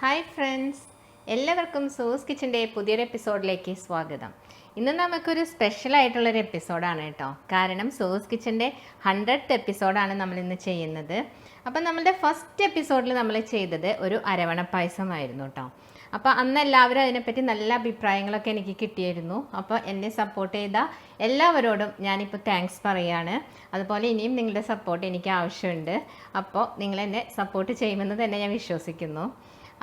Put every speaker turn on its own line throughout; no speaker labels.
Hi friends, എല്ലാവർക്കും സൂസ് കിച്ചൻ്റെ പുതിയൊരു എപ്പിസോഡിലേക്ക് സ്വാഗതം. ഇന്ന് നമുക്കൊരു സ്പെഷ്യൽ ആയിട്ടുള്ളൊരു എപ്പിസോഡാണ് കേട്ടോ. കാരണം സൂസ് കിച്ചൻ്റെ 100th എപ്പിസോഡാണ് നമ്മളിന്ന് ചെയ്യുന്നത്. അപ്പം നമ്മളുടെ ഫസ്റ്റ് എപ്പിസോഡിൽ നമ്മൾ ചെയ്തത് ഒരു അരവണ പായസമായിരുന്നു കേട്ടോ. അപ്പോൾ അന്ന് എല്ലാവരും അതിനെപ്പറ്റി നല്ല അഭിപ്രായങ്ങളൊക്കെ എനിക്ക് കിട്ടിയിരുന്നു. അപ്പോൾ എന്നെ സപ്പോർട്ട് ചെയ്ത എല്ലാവരോടും ഞാനിപ്പോൾ താങ്ക്സ് പറയുകയാണ്. അതുപോലെ ഇനിയും നിങ്ങളുടെ സപ്പോർട്ട് എനിക്ക് ആവശ്യമുണ്ട്. അപ്പോൾ നിങ്ങളെന്നെ സപ്പോർട്ട് ചെയ്യുമെന്ന് തന്നെ ഞാൻ വിശ്വസിക്കുന്നു.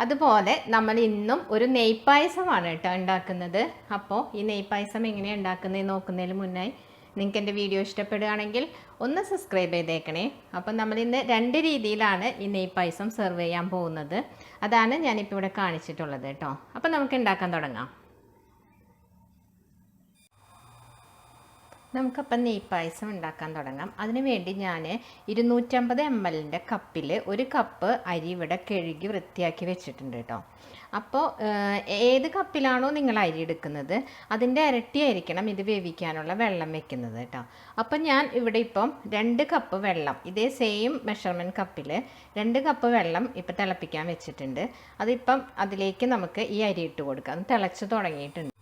അതുപോലെ നമ്മൾ ഇന്നും ഒരു നെയ്പായസമാണ് കേട്ടോ ഉണ്ടാക്കുന്നത്. അപ്പോൾ ഈ നെയ്പായസം എങ്ങനെയാണ് ഉണ്ടാക്കുന്നത് നോക്കുന്നതിന് മുന്നായി നിങ്ങൾക്ക് എൻ്റെ വീഡിയോ ഇഷ്ടപ്പെടുകയാണെങ്കിൽ ഒന്ന് സബ്സ്ക്രൈബ് ചെയ്തേക്കണേ. അപ്പം നമ്മളിന്ന് 2 രീതിയിലാണ് ഈ നെയ്പായസം സെർവ് ചെയ്യാൻ പോകുന്നത്. അതാണ് ഞാനിപ്പോൾ ഇവിടെ കാണിച്ചിട്ടുള്ളത് കേട്ടോ. അപ്പം നമുക്ക് ഉണ്ടാക്കാൻ തുടങ്ങാം. നമുക്കപ്പം നെയ്പായസം ഉണ്ടാക്കാൻ തുടങ്ങാം. അതിന് വേണ്ടി ഞാൻ 250 ml കപ്പിൽ 1 കപ്പ് അരി ഇവിടെ കഴുകി വൃത്തിയാക്കി വെച്ചിട്ടുണ്ട് കേട്ടോ. അപ്പോൾ ഏത് കപ്പിലാണോ നിങ്ങൾ അരി എടുക്കുന്നത് അതിൻ്റെ ഇരട്ടിയായിരിക്കണം ഇത് വേവിക്കാനുള്ള വെള്ളം വെക്കുന്നത് കേട്ടോ. അപ്പം ഞാൻ ഇവിടെ ഇപ്പം 2 കപ്പ് വെള്ളം, ഇതേ സെയിം മെഷർമെൻറ്റ് കപ്പിൽ 2 കപ്പ് വെള്ളം ഇപ്പം തിളപ്പിക്കാൻ വെച്ചിട്ടുണ്ട്. അതിപ്പം അതിലേക്ക് നമുക്ക് ഈ അരി ഇട്ട് കൊടുക്കാം. അത് തിളച്ച് തുടങ്ങിയിട്ടുണ്ട്.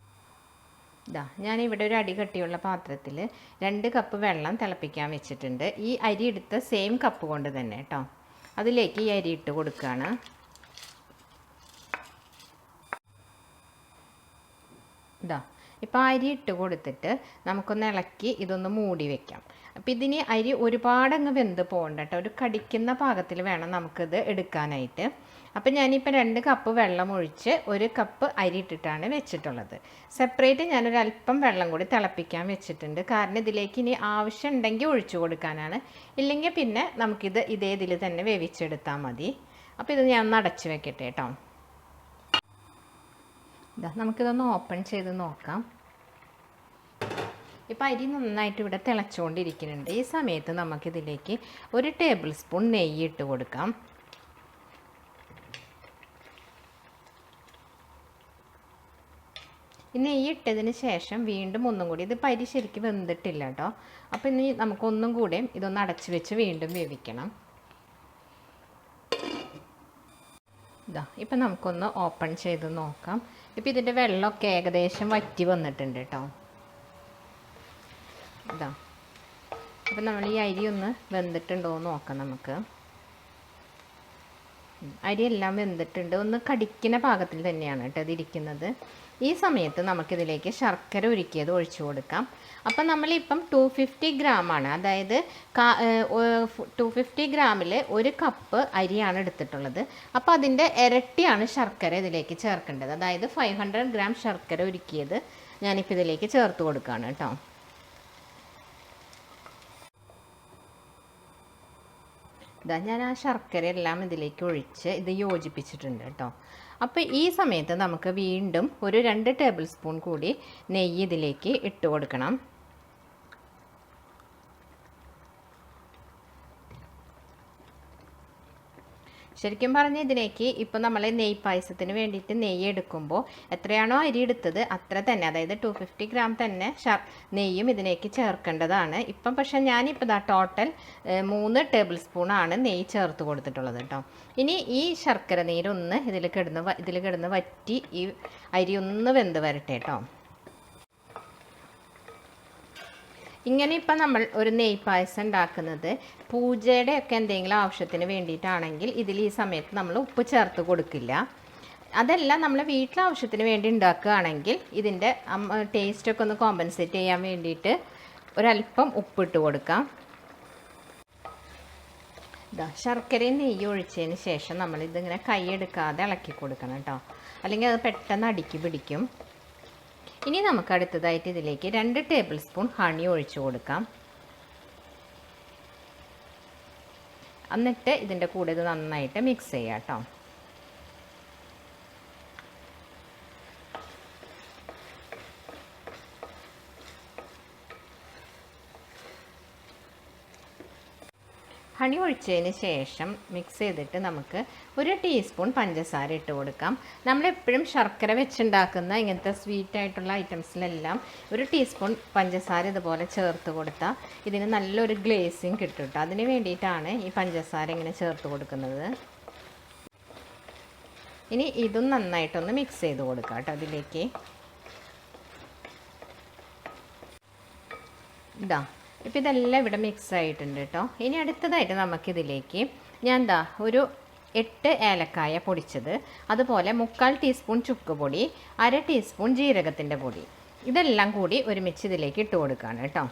ഞാനിവിടെ ഒരു അടി കട്ടിയുള്ള പാത്രത്തിൽ 2 കപ്പ് വെള്ളം തിളപ്പിക്കാൻ വെച്ചിട്ടുണ്ട്. ഈ അരി എടുത്ത സെയിം കപ്പ് കൊണ്ട് തന്നെ കേട്ടോ. അതിലേക്ക് ഈ അരി ഇട്ട് കൊടുക്കുകയാണ്. ഇപ്പോൾ അരി ഇട്ട് കൊടുത്തിട്ട് നമുക്കൊന്ന് ഇളക്കി ഇതൊന്ന് മൂടി വെക്കാം. അപ്പോൾ ഇതിന് അരി ഒരുപാടങ്ങ് വെന്ത് പോകണ്ട കേട്ടോ. ഒരു കടിക്കുന്ന പാകത്തിൽ വേണം നമുക്കിത് എടുക്കാനായിട്ട്. അപ്പം ഞാനിപ്പോൾ 2 കപ്പ് വെള്ളം ഒഴിച്ച് 1 കപ്പ് അരി ഇട്ടിട്ടാണ് വെച്ചിട്ടുള്ളത്. സെപ്പറേറ്റ് ഞാനൊരല്പം വെള്ളം കൂടി തിളപ്പിക്കാൻ വെച്ചിട്ടുണ്ട്. കാരണം ഇതിലേക്ക് ഇനി ആവശ്യം ഉണ്ടെങ്കിൽ ഒഴിച്ചു കൊടുക്കാനാണ്. ഇല്ലെങ്കിൽ പിന്നെ നമുക്കിത് ഇതേ ഇതിൽ തന്നെ വേവിച്ചെടുത്താൽ മതി. അപ്പോൾ ഇത് ഞാൻ ഒന്ന് അടച്ച് വെക്കട്ടെ കേട്ടോ. നമുക്കിതൊന്ന് ഓപ്പൺ ചെയ്ത് നോക്കാം. ഇപ്പോൾ അരി നന്നായിട്ട് ഇവിടെ തിളച്ചുകൊണ്ടിരിക്കുന്നുണ്ട്. ഈ സമയത്ത് നമുക്കിതിലേക്ക് 1 ടേബിൾ സ്പൂൺ നെയ്യ് ഇട്ട് കൊടുക്കാം. ഈ നെയ്യ് ഇട്ടതിന് ശേഷം വീണ്ടും ഒന്നും കൂടി, ഇത് അരി ശരിക്കും വെന്തിട്ടില്ല കേട്ടോ. അപ്പോൾ ഇനി നമുക്കൊന്നും കൂടെ ഇതൊന്ന് അടച്ച് വെച്ച് വീണ്ടും വേവിക്കണം. ഇപ്പം നമുക്കൊന്ന് ഓപ്പൺ ചെയ്ത് നോക്കാം. ഇപ്പം ഇതിൻ്റെ വെള്ളമൊക്കെ ഏകദേശം വറ്റി വന്നിട്ടുണ്ട് കേട്ടോ. അപ്പം നമ്മൾ ഈ അരി ഒന്ന് വെന്തിട്ടുണ്ടോ എന്ന് നോക്കാം നമുക്ക്. അരിയെല്ലാം വെന്തിട്ടുണ്ട്. ഒന്ന് കടിക്കുന്ന പാകത്തിൽ തന്നെയാണ് കേട്ടോ ഇതിരിക്കുന്നത്. ഈ സമയത്ത് നമുക്കിതിലേക്ക് ശർക്കര ഉരുക്കിയത് ഒഴിച്ചു കൊടുക്കാം. അപ്പം നമ്മളിപ്പം 250 ഗ്രാമാണ്, അതായത് 250 ഗ്രാമിൽ 1 കപ്പ് അരിയാണ് എടുത്തിട്ടുള്ളത്. അപ്പോൾ അതിൻ്റെ ഇരട്ടിയാണ് ശർക്കര ഇതിലേക്ക് ചേർക്കേണ്ടത്. അതായത് 500 ഗ്രാം ശർക്കര ഉരുക്കിയത് ഞാനിപ്പോൾ ഇതിലേക്ക് ചേർത്ത് കൊടുക്കുകയാണ് കേട്ടോ. ഞാൻ ആ ശർക്കര എല്ലാം ഇതിലേക്ക് ഒഴിച്ച് ഇത് യോജിപ്പിച്ചിട്ടുണ്ട് കേട്ടോ. അപ്പോൾ ഈ സമയത്ത് നമുക്ക് വീണ്ടും ഒരു 2 ടേബിൾ സ്പൂൺ കൂടി നെയ്യ് ഇതിലേക്ക് ഇട്ട് കൊടുക്കണം. ശരിക്കും പറഞ്ഞാൽ ഇതിലേക്ക് ഇപ്പോൾ നമ്മൾ നെയ്പായസത്തിന് വേണ്ടിയിട്ട് നെയ്യ് എടുക്കുമ്പോൾ എത്രയാണോ അരി എടുത്തത് അത്ര തന്നെ, അതായത് 250 ഗ്രാം തന്നെ നെയ്യും ഇതിലേക്ക് ചേർക്കേണ്ടതാണ്. ഇപ്പം പക്ഷേ ഞാനിപ്പോൾ ടോട്ടൽ 3 ടേബിൾ സ്പൂണാണ് നെയ്യ് ചേർത്ത് കൊടുത്തിട്ടുള്ളത് കേട്ടോ. ഇനി ഈ ശർക്കര നീരൊന്ന് ഇതിൽ കിടന്ന് വറ്റി ഈ അരി ഒന്ന് വെന്ത് വരട്ടെ കേട്ടോ. ഇങ്ങനെ ഇപ്പം നമ്മൾ ഒരു നെയ്പായസം ഉണ്ടാക്കുന്നത് പൂജയുടെ ഒക്കെ എന്തെങ്കിലും ആവശ്യത്തിന് വേണ്ടിയിട്ടാണെങ്കിൽ ഇതിൽ ഈ സമയത്ത് നമ്മൾ ഉപ്പ് ചേർത്ത് കൊടുക്കില്ല. അതല്ല നമ്മൾ വീട്ടിലെ ആവശ്യത്തിന് വേണ്ടി ഉണ്ടാക്കുകയാണെങ്കിൽ ഇതിൻ്റെ ടേസ്റ്റൊക്കെ ഒന്ന് കോമ്പൻസേറ്റ് ചെയ്യാൻ വേണ്ടിയിട്ട് ഒരല്പം ഉപ്പിട്ട് കൊടുക്കാം. ശർക്കരയും നെയ്യ് ഒഴിച്ചതിന് ശേഷം നമ്മളിതിങ്ങനെ കൈയെടുക്കാതെ ഇളക്കി കൊടുക്കണം കേട്ടോ, അല്ലെങ്കിൽ അത് പെട്ടെന്ന് അടുക്കി പിടിക്കും. ഇനി നമുക്ക് അടുത്തതായിട്ട് ഇതിലേക്ക് 2 ടേബിൾ സ്പൂൺ ഹണി ഒഴിച്ചു കൊടുക്കാം. എന്നിട്ട് ഇതിൻ്റെ കൂടെ ഇത് നന്നായിട്ട് മിക്സ് ചെയ്യാം കേട്ടോ. ഹണി ഒഴിച്ചതിന് ശേഷം മിക്സ് ചെയ്തിട്ട് നമുക്ക് 1 ടീസ്പൂൺ പഞ്ചസാര ഇട്ട് കൊടുക്കാം. നമ്മളെപ്പോഴും ശർക്കര വെച്ചുണ്ടാക്കുന്ന ഇങ്ങനത്തെ സ്വീറ്റായിട്ടുള്ള ഐറ്റംസിലെല്ലാം 1 ടീസ്പൂൺ പഞ്ചസാര ഇതുപോലെ ചേർത്ത് കൊടുത്താൽ ഇതിന് നല്ലൊരു ഗ്ലേസിങ് കിട്ടും കേട്ടോ. അതിന് വേണ്ടിയിട്ടാണ് ഈ പഞ്ചസാര ഇങ്ങനെ ചേർത്ത് കൊടുക്കുന്നത്. ഇനി ഇതും നന്നായിട്ടൊന്ന് മിക്സ് ചെയ്ത് കൊടുക്കാം കേട്ടോ അതിലേക്ക്. ഇതാ ഇപ്പോൾ ഇതെല്ലാം ഇവിടെ മിക്സ് ആയിട്ടുണ്ട് കേട്ടോ. ഇനി അടുത്തതായിട്ട് നമുക്കിതിലേക്ക് ഞാൻ ഒരു 8 ഏലക്കായ പൊടിച്ചത്, അതുപോലെ 1/4 ടീസ്പൂൺ ചുക്ക് പൊടി, 1/2 ടീസ്പൂൺ ജീരകത്തിൻ്റെ പൊടി, ഇതെല്ലാം കൂടി ഒരുമിച്ച് ഇതിലേക്ക് ഇട്ട് കൊടുക്കുകയാണ് കേട്ടോ.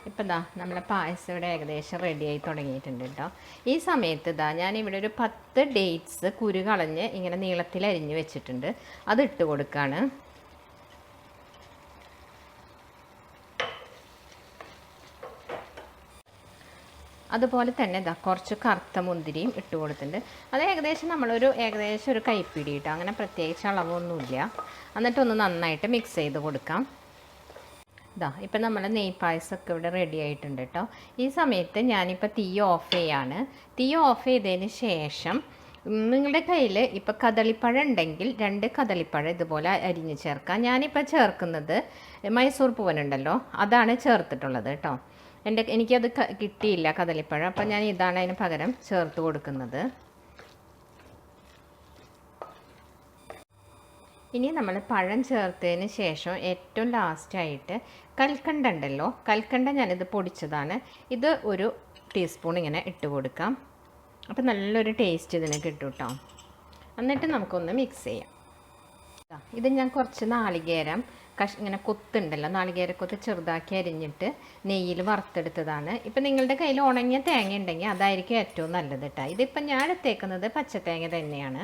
ഇപ്പം നമ്മളെ പായസം ഇവിടെ ഏകദേശം റെഡിയായി തുടങ്ങിയിട്ടുണ്ട് കേട്ടോ. ഈ സമയത്ത് ഞാനിവിടെ ഒരു 10 ഡേറ്റ്സ് കുരു കളഞ്ഞ് ഇങ്ങനെ നീളത്തിൽ അരിഞ്ഞ് വെച്ചിട്ടുണ്ട്, അത് ഇട്ട് കൊടുക്കുകയാണ്. അതുപോലെ തന്നെ കുറച്ച് കറുത്ത മുന്തിരിയും ഇട്ട് കൊടുത്തിട്ടുണ്ട്. അത് ഏകദേശം ഒരു കൈപ്പിടി കേട്ടോ, അങ്ങനെ പ്രത്യേകിച്ച് അളവൊന്നുമില്ല. എന്നിട്ടൊന്ന് നന്നായിട്ട് മിക്സ് ചെയ്ത് കൊടുക്കാം. ഇപ്പം നമ്മളെ നെയ്പായസമൊക്കെ ഇവിടെ റെഡി ആയിട്ടുണ്ട് കേട്ടോ. ഈ സമയത്ത് ഞാനിപ്പോൾ തീ ഓഫ് ചെയ്യാണ്. തീ ഓഫ് ചെയ്തതിന് ശേഷം നിങ്ങളുടെ കയ്യിൽ ഇപ്പോൾ കദളിപ്പഴം ഉണ്ടെങ്കിൽ 2 കദളിപ്പഴം ഇതുപോലെ അരിഞ്ഞ് ചേർക്കാം. ഞാനിപ്പോൾ ചേർക്കുന്നത് മൈസൂർ പൂവനുണ്ടല്ലോ, അതാണ് ചേർത്തിട്ടുള്ളത് കേട്ടോ. എനിക്കത് കിട്ടിയില്ല കദളിപ്പഴം, അപ്പം ഞാൻ ഇതാണ് അതിന് പകരം ചേർത്ത് കൊടുക്കുന്നത്. ഇനി നമ്മൾ പഴം ചേർത്തതിന് ശേഷം ഏറ്റവും ലാസ്റ്റായിട്ട് കൽക്കണ്ട ഉണ്ടല്ലോ, കൽക്കണ്ട ഞാനിത് പൊടിച്ചതാണ്, ഇത് 1 ടീസ്പൂൺ ഇങ്ങനെ ഇട്ട് കൊടുക്കാം. അപ്പോൾ നല്ലൊരു ടേസ്റ്റ് ഇതിന് കിട്ടും കേട്ടോ. എന്നിട്ട് നമുക്കൊന്ന് മിക്സ് ചെയ്യാം. ഇത് ഞാൻ കുറച്ച് നാളികേരം ഇങ്ങനെ കൊത്തുണ്ടല്ലോ, നാളികേരക്കൊത്ത് ചെറുതാക്കി അരിഞ്ഞിട്ട് നെയ്യിൽ വറുത്തെടുത്തതാണ്. ഇപ്പം നിങ്ങളുടെ കയ്യിൽ ഉണങ്ങിയ തേങ്ങ ഉണ്ടെങ്കിൽ അതായിരിക്കും ഏറ്റവും നല്ലത് കേട്ടോ. ഇതിപ്പം ഞാൻ എടുത്തേക്കുന്നത് പച്ചത്തേങ്ങ തന്നെയാണ്.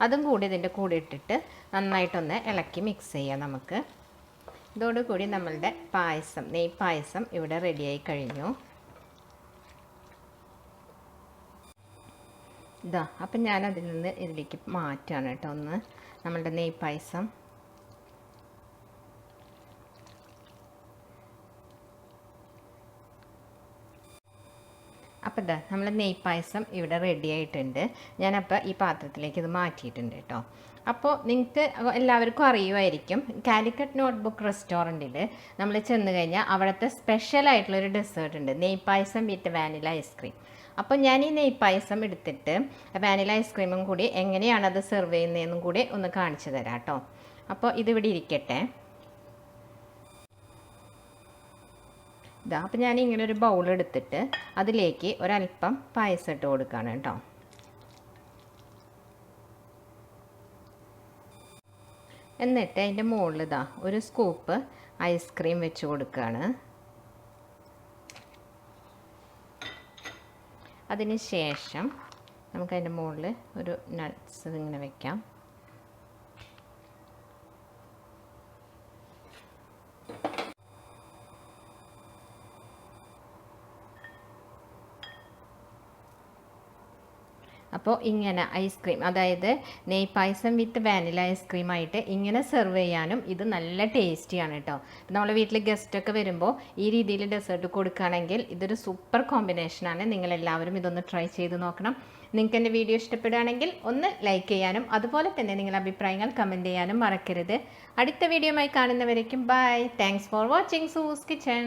അതും കൂടി ഇതിൻ്റെ കൂടെ ഇട്ടിട്ട് നന്നായിട്ടൊന്ന് ഇളക്കി മിക്സ് ചെയ്യാം നമുക്ക്. ഇതോടുകൂടി നമ്മളുടെ പായസം, നെയ്പായസം ഇവിടെ റെഡിയായി കഴിഞ്ഞു. അപ്പം ഞാനതിൽ നിന്ന് ഇതിലേക്ക് മാറ്റാണ് കേട്ടോ ഒന്ന് നമ്മളുടെ നെയ്പായസം. അപ്പോൾ നമ്മൾ നെയ്പായസം ഇവിടെ റെഡി ആയിട്ടുണ്ട്. ഞാനപ്പോൾ ഈ പാത്രത്തിലേക്ക് ഇത് മാറ്റിയിട്ടുണ്ട് കേട്ടോ. അപ്പോൾ നിങ്ങൾക്ക് എല്ലാവർക്കും അറിയുമായിരിക്കും, കാലിക്കറ്റ് നോട്ട്ബുക്ക് റെസ്റ്റോറൻറ്റിൽ നമ്മൾ ചെന്ന് കഴിഞ്ഞാൽ അവിടുത്തെ സ്പെഷ്യലായിട്ടുള്ളൊരു ഡെസേർട്ട് ഉണ്ട്, നെയ്പായസം വിത്ത് വാനില ഐസ്ക്രീം. അപ്പോൾ ഞാൻ ഈ നെയ്പായസം എടുത്തിട്ട് വാനില ഐസ്ക്രീമും കൂടി എങ്ങനെയാണ് അത് സെർവ് ചെയ്യുന്നതെന്നും കൂടി ഒന്ന് കാണിച്ചു തരാം കേട്ടോ. അപ്പോൾ ഇതിവിടെ ഇരിക്കട്ടെ. അപ്പോൾ ഞാൻ ഇങ്ങനെ ഒരു ബൗൾ എടുത്തിട്ട് അതിലേക്ക് ഒരല്പം പായസം ഇട്ട് കൊടുക്കുകയാണ് കേട്ടോ. എന്നിട്ട് അതിൻ്റെ മുകളിൽ ഒരു സ്കൂപ്പ് ഐസ്ക്രീം വെച്ച് കൊടുക്കുകയാണ്. അതിന് ശേഷം നമുക്കതിൻ്റെ മുകളിൽ ഒരു നട്ട്സ് ഇങ്ങനെ വെക്കാം. അപ്പോൾ ഇങ്ങനെ ഐസ്ക്രീം, അതായത് നെയ്പായസം വിത്ത് വാനില ഐസ്ക്രീമായിട്ട് ഇങ്ങനെ സെർവ് ചെയ്യാനും ഇത് നല്ല ടേസ്റ്റിയാണ് കേട്ടോ. നമ്മളെ വീട്ടിൽ ഗസ്റ്റൊക്കെ വരുമ്പോൾ ഈ രീതിയിൽ ഡെസേർട്ട് കൊടുക്കുകയാണെങ്കിൽ ഇതൊരു സൂപ്പർ കോമ്പിനേഷനാണ്. നിങ്ങളെല്ലാവരും ഇതൊന്ന് ട്രൈ ചെയ്ത് നോക്കണം. നിങ്ങൾക്ക് എൻ്റെ വീഡിയോ ഇഷ്ടപ്പെടുകയാണെങ്കിൽ ഒന്ന് ലൈക്ക് ചെയ്യാനും അതുപോലെ തന്നെ നിങ്ങളുടെ അഭിപ്രായങ്ങൾ കമൻറ്റ് ചെയ്യാനും മറക്കരുത്. അടുത്ത വീഡിയോയുമായി കാണുന്നവരേക്കും bye. Thanks for watching Sue's kitchen.